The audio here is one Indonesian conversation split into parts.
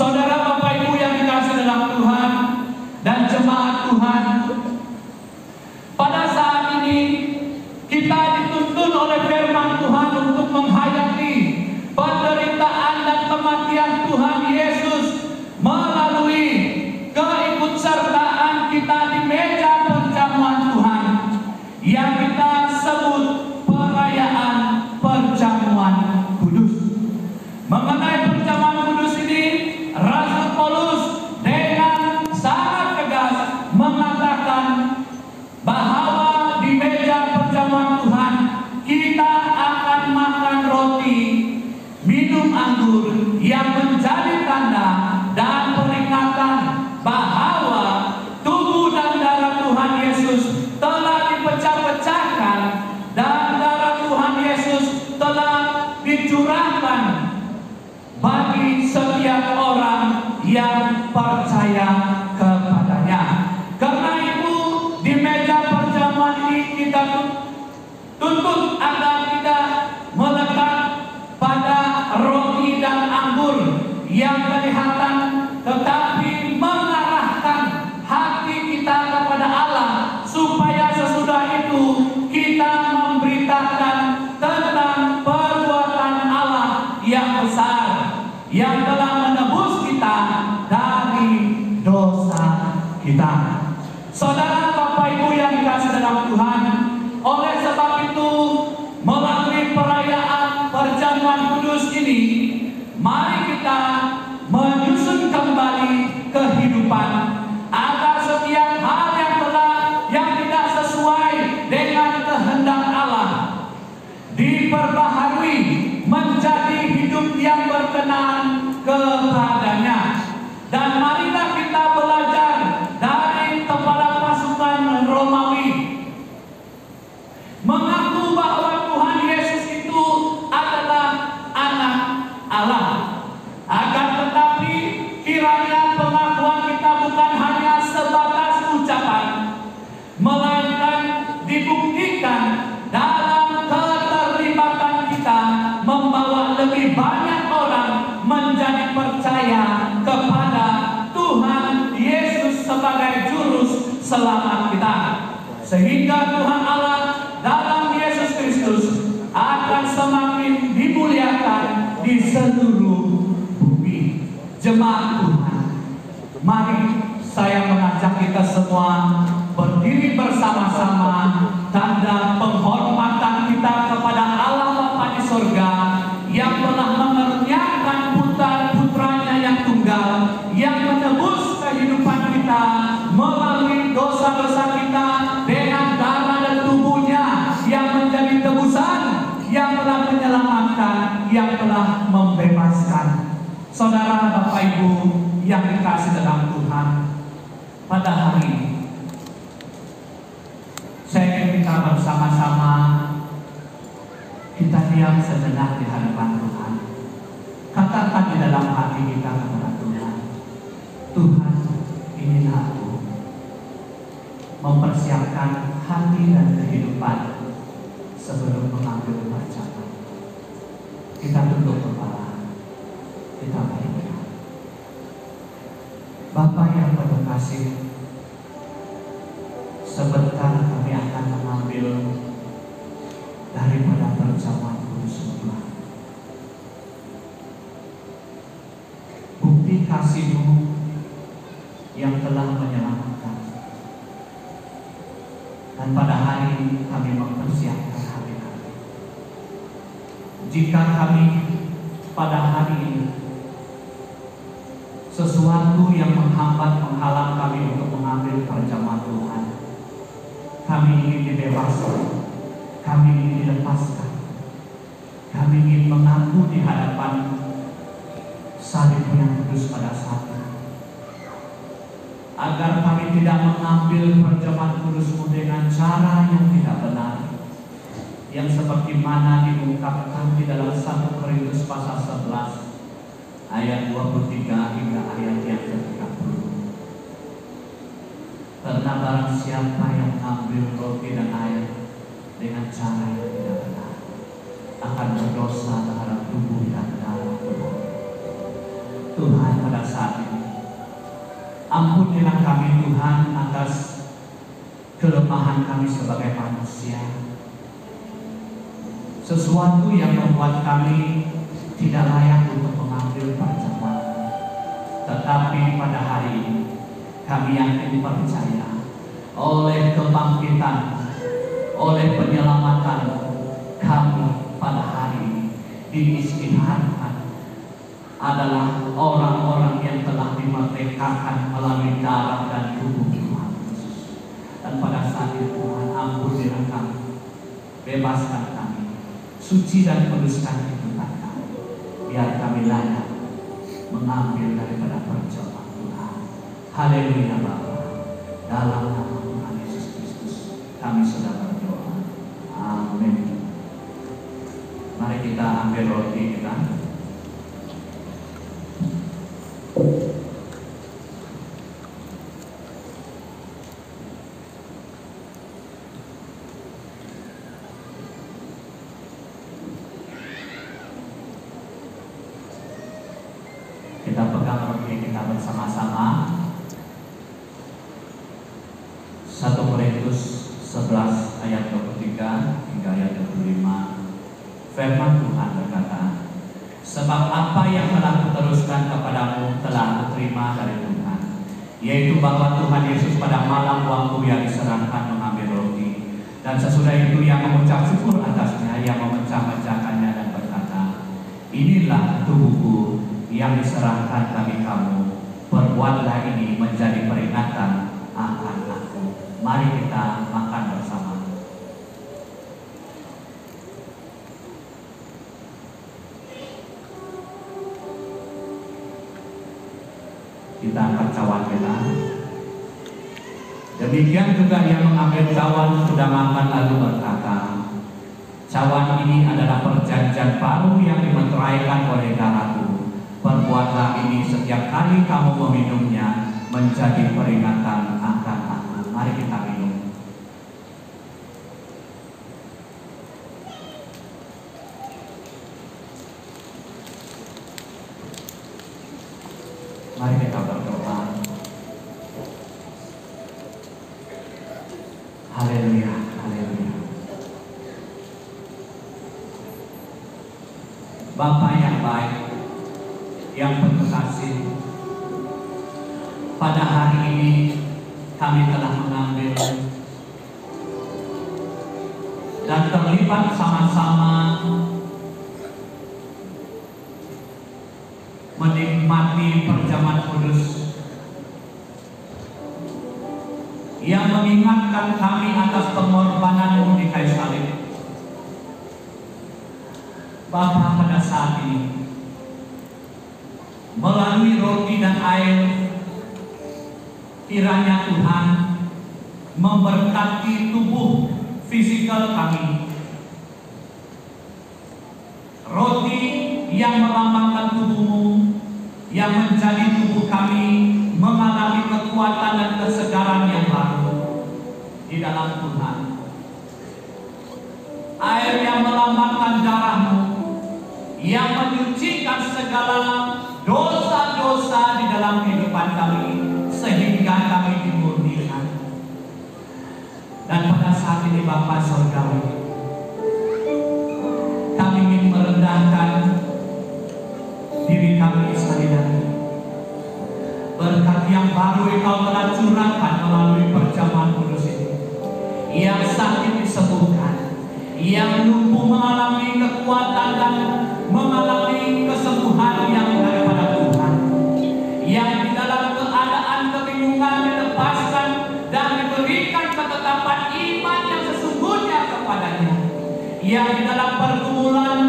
Saudara, Bapak Ibu yang dikasihi dalam Tuhan dan jemaat Tuhan, pada saat ini kita dituntun oleh firman Tuhan untuk menghayati penderitaan dan kematian Tuhan Yesus melalui keikutsertaan kita di meja perjamuan Tuhan yang kita sebut perayaan perjamuan kudus. Mengenai perjamuan kudus ini, Rasul Paulus dengan sangat tegas mengatakan bahwa di meja perjamuan Tuhan kita akan makan roti, minum anggur yang menjadi tanda dan peringatan bahwa tubuh dan darah Tuhan Yesus telah dipecah-pecahkan dan darah Tuhan Yesus telah dicurahkan bagi setiap orang yang percaya kepadanya. Karena itu di meja perjamuan ini kita tuntut agar tidak melekat pada roti dan anggur yang kelihatan, tetapi mengarahkan hati kita kepada Allah, supaya sesudah itu kita memberitakan tentang perbuatan Allah yang besar yang telah menebus kita dari dosa kita. Saudara, Bapak Ibu yang dikasihi dalam Tuhan, oleh sebab itu melalui perayaan perjamuan kudus ini, mari kita menyusun kembali kehidupan agar setiap hal yang tidak sesuai dengan kehendak Allah diperbaharui menjadi hidup yang berkenan kepadanya. Dan marilah kita belajar dari kepala pasukan Romawi, mengaku bahwa Tuhan Yesus itu adalah anak Allah. Akan tetapi kiranya pengakuan kita bukan hanya sebatas ucapan, melainkan dibuktikan dalam keterlibatan kita membawa lebih banyak orang menjadi percaya kepada Tuhan Yesus sebagai juru selamat kita, sehingga Tuhan Allah dalam Yesus Kristus akan semakin dimuliakan di seluruh bumi. Jemaat Tuhan, mari saya mengajak kita semua berdiri bersama-sama, tanda penghormatan kita kepada Allah Bapa di surga yang telah mengerniakan putra-putranya yang tunggal, yang menebus kehidupan kita melalui dosa-dosa kita dengan darah dan tubuhnya yang menjadi tebusan, yang telah menyelamatkan, yang telah membebaskan. Saudara, Bapak Ibu yang dikasihi dalam Tuhan, pada hari ini saya ingin kita bersama-sama kita diam sejenak di hadapan Tuhan. Katakan di dalam hati kita kepada Tuhan, Tuhan, inilah aku, mempersiapkan hati dan kehidupan sebelum mengambil perjamuan. Kita tunduk kepala, kita berikan. Bapa yang penuh kasih, sebentar kami akan mengambil daripada perjamuan kudus Tuhan. Bukti kasih-Mu yang telah menyelamatkan. Dan pada hari ini kami mempersiapkan hati kami. Jika kami pada hari ini sesuatu yang menghalang kami untuk mengambil perjamuan Tuhan, kami ingin dibebaskan, kami ingin dilepaskan, kami ingin mengaku di hadapan salib yang kudus pada saat ini, agar kami tidak mengambil perjamuan kudus-Mu dengan cara yang tidak benar, yang seperti mana diungkapkan di dalam 1 Korintus pasal 11 ayat 23 hingga ayat yang ke-30. Karena barang siapa yang mengambil roti dan air dengan cara yang tidak benar akan berdosa terhadap tubuh dan darah Tuhan. Tuhan, pada saat ini ampunilah kami Tuhan atas kelemahan kami sebagai manusia, sesuatu yang membuat kami tidak layak untuk mengambil perjamuan. Tetapi pada hari ini kami yakin percaya oleh kebangkitan, oleh penyelamatan kami pada hari ini diisytiharkan adalah orang-orang yang telah dimerdekakan melalui darah dan tubuh Tuhan Yesus. Dan pada saat itu Tuhan, ampunilah kami, bebaskan kami, suci dan kuduskan kehidupan kami, biar kami layak mengambil daripada perjamuan Tuhan. Haleluya Bapa, dalam nama Tuhan Yesus Kristus kami sudah berdoa. Amin. Mari kita ambil roti kita. Kita pegang roti kita bersama-sama. 1 Korintus 11 ayat 23 hingga ayat 25. Firman Tuhan berkata, sebab apa yang telah kuteruskan kepadamu telah kuterima dari Tuhan, yaitu bahwa Tuhan Yesus pada malam waktu yang diserahkan mengambil roti, dan sesudah itu yang mengucap syukur atasnya, yang memecah-mecahkannya dan berkata, inilah tubuhku yang diserahkan bagi kamu, perbuatlah ini menjadi peringatan akan aku. Mari kita makan bersama. Kita angkat cawan kita. Demikian juga yang mengambil cawan sudah makan lalu berkata, cawan ini adalah perjanjian baru yang dimeteraikan oleh darahku. Perbuatlah ini setiap kali kamu meminumnya menjadi peringatan akan aku. Mari kita minum. Mari kita berdoa. Haleluya, haleluya. Bapa yang baik, yang penuh kasih, pada hari ini kami telah mengambil dan terlibat sama-sama menikmati perjamuan kudus yang mengingatkan kami atas pengorbanan-Mu di kayu salib. Bapa, pada saat ini melalui roti dan air, kiranya Tuhan memberkati tubuh fisikal kami. Roti yang melambangkan tubuh-Mu, yang menjadi tubuh kami mengalami kekuatan dan kesegaran yang baru di dalam Tuhan. Air yang melambangkan darah-Mu, yang menyucikan segala dosa-dosa di dalam kehidupan kami, sehingga kami dimurnikan. Dan pada saat ini Bapa Surgawi, kami ingin merendahkan diri kami sekali lagi. Berkat yang baru Engkau telah curahkan melalui perjamuan kudus ini, yang sakit disembuhkan, yang lumpuh mengalami kekuatan dan mengalami kesembuhan yang daripada Tuhan, yang di dalam keadaan kebingungan dilepaskan dan diberikan ketetapan iman yang sesungguhnya kepadanya, yang di dalam pergumulan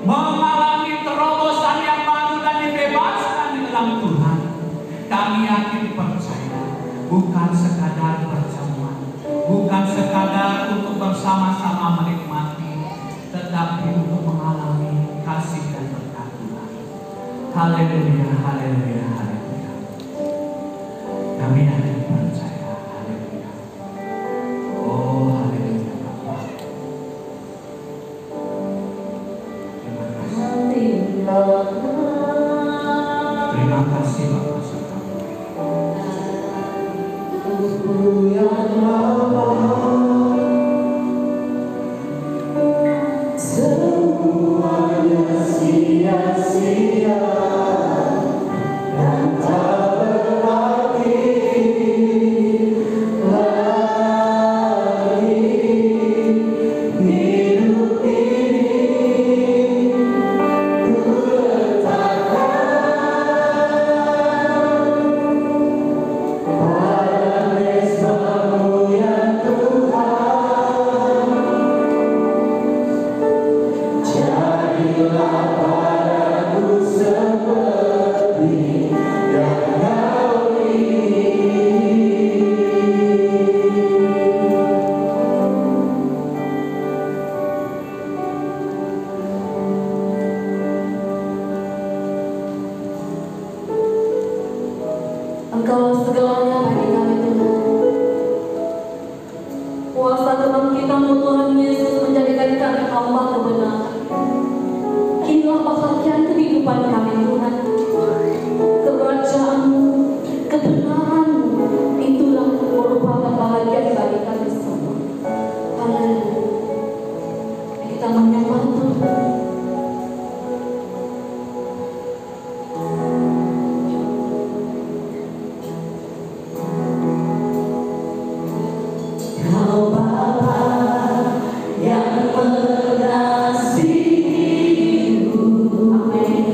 mengalami terobosan yang baru dan dibebaskan di dalam Tuhan. Kami yakin percaya, bukan sekadar perjamuan, bukan sekadar untuk bersama-sama menikmati, tetapi untuk mengalami kasih dan berkat Tuhan. Haleluya, haleluya, haleluya. Kami yakin percaya, haleluya. Oh, haleluya Bapa. Terima kasih. Terima Engkau segalanya bagi kami Tuhan. Kuasa dalam kita-Mu Tuhan Yesus menjadikan kami hamba kebenaran. Inilah bahagian kehidupan kami Tuhan. Kerajaan-Mu, kebenaran-Mu, itulah merupakan bahagian bagi kami semua. Haleluya. Kita menyembah Tuhan. Kau Bapa yang mengasihiku, amin.